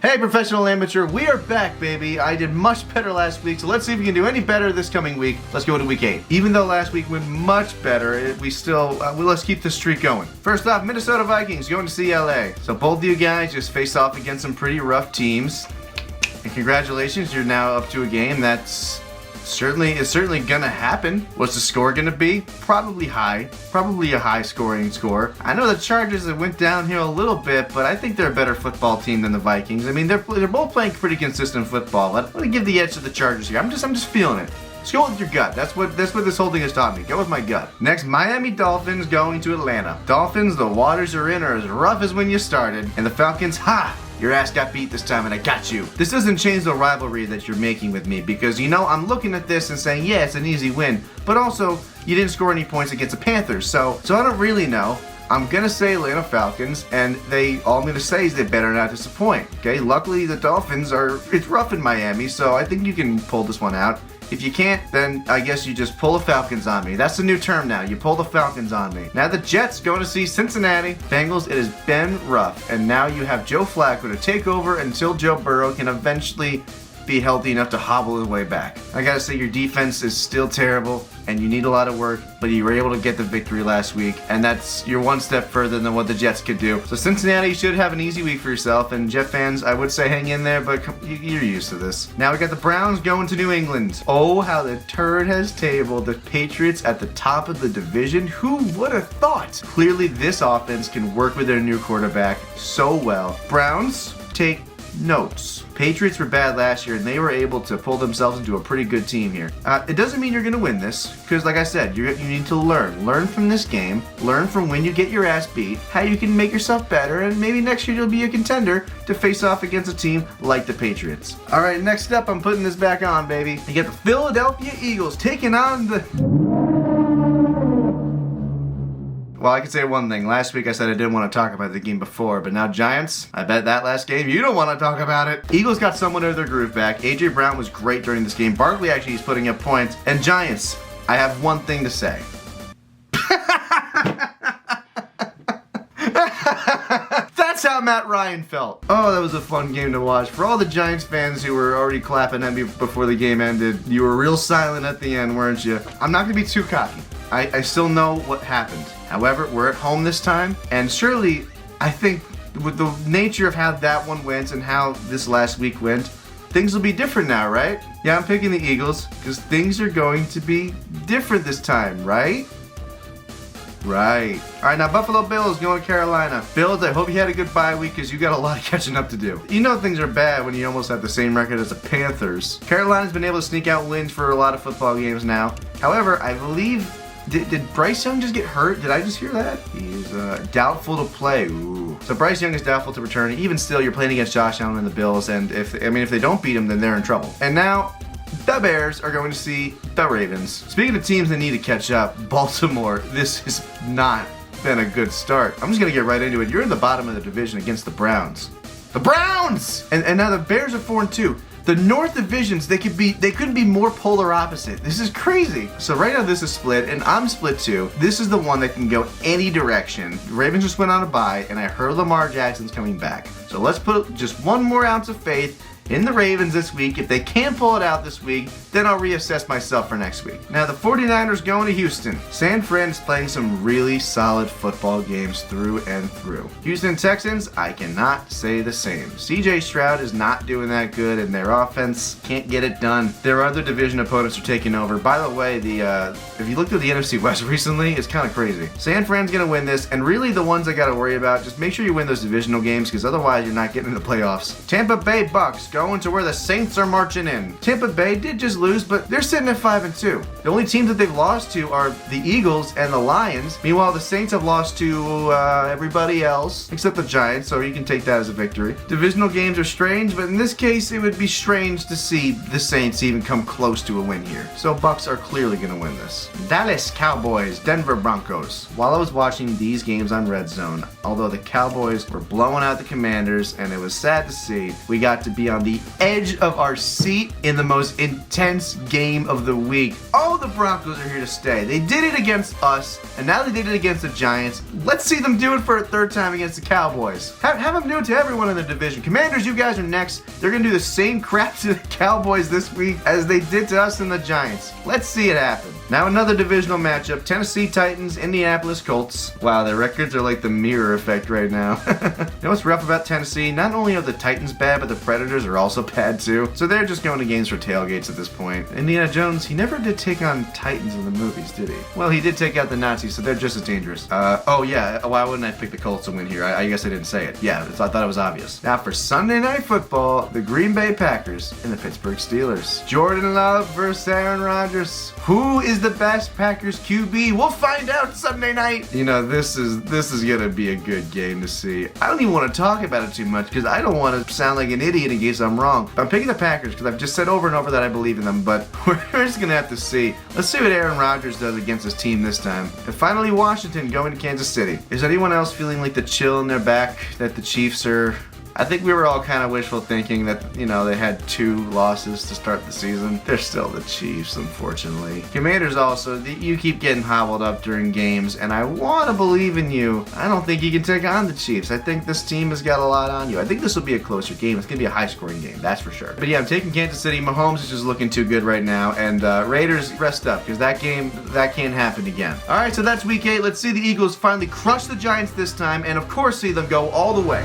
Hey, professional amateur, we are back, baby. I did much better last week, so let's see if we can do any better this coming week. Let's go to week 8. Even though last week went much better, we still, let's keep the streak going. First off, Minnesota Vikings going to see LA. So both of you guys just face off against some pretty rough teams. And congratulations, you're now up to a game that's certainly gonna happen. What's the score gonna be? Probably high. Probably a high scoring score. I know the Chargers that went downhill a little bit, but I think they're a better football team than the Vikings. I mean, they're both playing pretty consistent football. I'm gonna give the edge to the Chargers here. I'm just feeling it. Just go with your gut. That's what this whole thing has taught me. Go with my gut. Next, Miami Dolphins going to Atlanta. Dolphins, the waters are in are as rough as when you started. And the Falcons, your ass got beat this time and I got you. This doesn't change the rivalry that you're making with me because, you know, I'm looking at this and saying, yeah, it's an easy win. But also, you didn't score any points against the Panthers. So I don't really know. I'm gonna say Atlanta Falcons, and all I'm gonna say is they better not disappoint. Okay, luckily the Dolphins it's rough in Miami, so I think you can pull this one out. If you can't, then I guess you just pull the Falcons on me. That's the new term now. You pull the Falcons on me. Now the Jets going to see Cincinnati Bengals. It has been rough, and now you have Joe Flacco to take over until Joe Burrow can eventually be healthy enough to hobble his way back. I gotta say, your defense is still terrible and you need a lot of work, but you were able to get the victory last week, and you're one step further than what the Jets could do. So Cincinnati should have an easy week for yourself, and Jet fans, I would say hang in there, but you're used to this. Now we got the Browns going to New England. Oh, how the turd has tabled. The Patriots at the top of the division. Who would have thought? Clearly this offense can work with their new quarterback so well. Browns, take notes. Patriots were bad last year and they were able to pull themselves into a pretty good team here. It doesn't mean you're going to win this because, like I said, you need to learn from this game, learn from when you get your ass beat, how you can make yourself better, and maybe next year you'll be a contender to face off against a team like the Patriots. Alright, next up, I'm putting this back on, baby. You get the Philadelphia Eagles taking on the... Well, I can say one thing. Last week I said I didn't want to talk about the game before, but now Giants, I bet that last game you don't want to talk about it. Eagles got somewhat of their groove back. AJ Brown was great during this game. Barkley actually is putting up points. And Giants, I have one thing to say. That's how Matt Ryan felt. Oh, that was a fun game to watch. For all the Giants fans who were already clapping at me before the game ended, you were real silent at the end, weren't you? I'm not going to be too cocky. I still know what happened. However, we're at home this time, and surely, I think, with the nature of how that one went and how this last week went, things will be different now, right? Yeah, I'm picking the Eagles, because things are going to be different this time, right? Right. Alright, now Buffalo Bills going to Carolina. Bills, I hope you had a good bye week because you got a lot of catching up to do. You know things are bad when you almost have the same record as the Panthers. Carolina's been able to sneak out wins for a lot of football games now. However, I believe... Did Bryce Young just get hurt? Did I just hear that? He's doubtful to play. Ooh. So Bryce Young is doubtful to return. Even still, you're playing against Josh Allen and the Bills, and if they don't beat him, then they're in trouble. And now, the Bears are going to see the Ravens. Speaking of teams that need to catch up, Baltimore, this has not been a good start. I'm just going to get right into it. You're in the bottom of the division against the Browns. The Browns! And now the Bears are 4-2. The North divisions, they couldn't be more polar opposite. This is crazy. So right now this is split, and I'm split too. This is the one that can go any direction. The Ravens just went on a bye, and I heard Lamar Jackson's coming back. So let's put just one more ounce of faith in the Ravens this week. If they can't pull it out this week, then I'll reassess myself for next week. Now the 49ers going to Houston. San Fran's playing some really solid football games through and through. Houston Texans, I cannot say the same. CJ Stroud is not doing that good, and their offense can't get it done. Their other division opponents are taking over. By the way, if you looked at the NFC West recently, it's kind of crazy. San Fran's gonna win this, and really the ones I gotta worry about, just make sure you win those divisional games, because otherwise you're not getting in the playoffs. Tampa Bay Bucks going to where the Saints are marching in. Tampa Bay did just lose, but they're sitting at 5-2. The only teams that they've lost to are the Eagles and the Lions. Meanwhile, the Saints have lost to everybody else except the Giants, so you can take that as a victory. Divisional games are strange, but in this case, it would be strange to see the Saints even come close to a win here. So Bucks are clearly going to win this. Dallas Cowboys, Denver Broncos. While I was watching these games on Red Zone, although the Cowboys were blowing out the Commanders, and it was sad to see, we got to be on on the edge of our seat in the most intense game of the week. Oh, the Broncos are here to stay. They did it against us, and now they did it against the Giants. Let's see them do it for a third time against the Cowboys. Have them do it to everyone in the division. Commanders, you guys are next. They're going to do the same crap to the Cowboys this week as they did to us and the Giants. Let's see it happen. Now another divisional matchup. Tennessee Titans, Indianapolis Colts. Wow, their records are like the mirror effect right now. You know what's rough about Tennessee? Not only are the Titans bad, but the Predators are also bad too. So they're just going to games for tailgates at this point. Indiana Jones, he never did take on Titans in the movies, did he? Well, he did take out the Nazis, so they're just as dangerous. Oh yeah, why wouldn't I pick the Colts to win here? I guess I didn't say it. Yeah, I thought it was obvious. Now for Sunday Night Football, the Green Bay Packers and the Pittsburgh Steelers. Jordan Love versus Aaron Rodgers. Who is the best Packers QB? We'll find out Sunday night. You know, this is gonna be a good game to see. I don't even want to talk about it too much because I don't want to sound like an idiot in case I'm wrong. But I'm picking the Packers because I've just said over and over that I believe in them, but we're just gonna have to see. Let's see what Aaron Rodgers does against his team this time. And finally, Washington going to Kansas City. Is anyone else feeling like the chill in their back that the Chiefs are... I think we were all kind of wishful thinking that, you know, they had 2 losses to start the season. They're still the Chiefs, unfortunately. Commanders also, you keep getting hobbled up during games, and I want to believe in you. I don't think you can take on the Chiefs. I think this team has got a lot on you. I think this will be a closer game. It's going to be a high-scoring game, that's for sure. But yeah, I'm taking Kansas City. Mahomes is just looking too good right now, and Raiders, rest up, because that can't happen again. All right, so that's Week 8. Let's see the Eagles finally crush the Giants this time, and of course see them go all the way.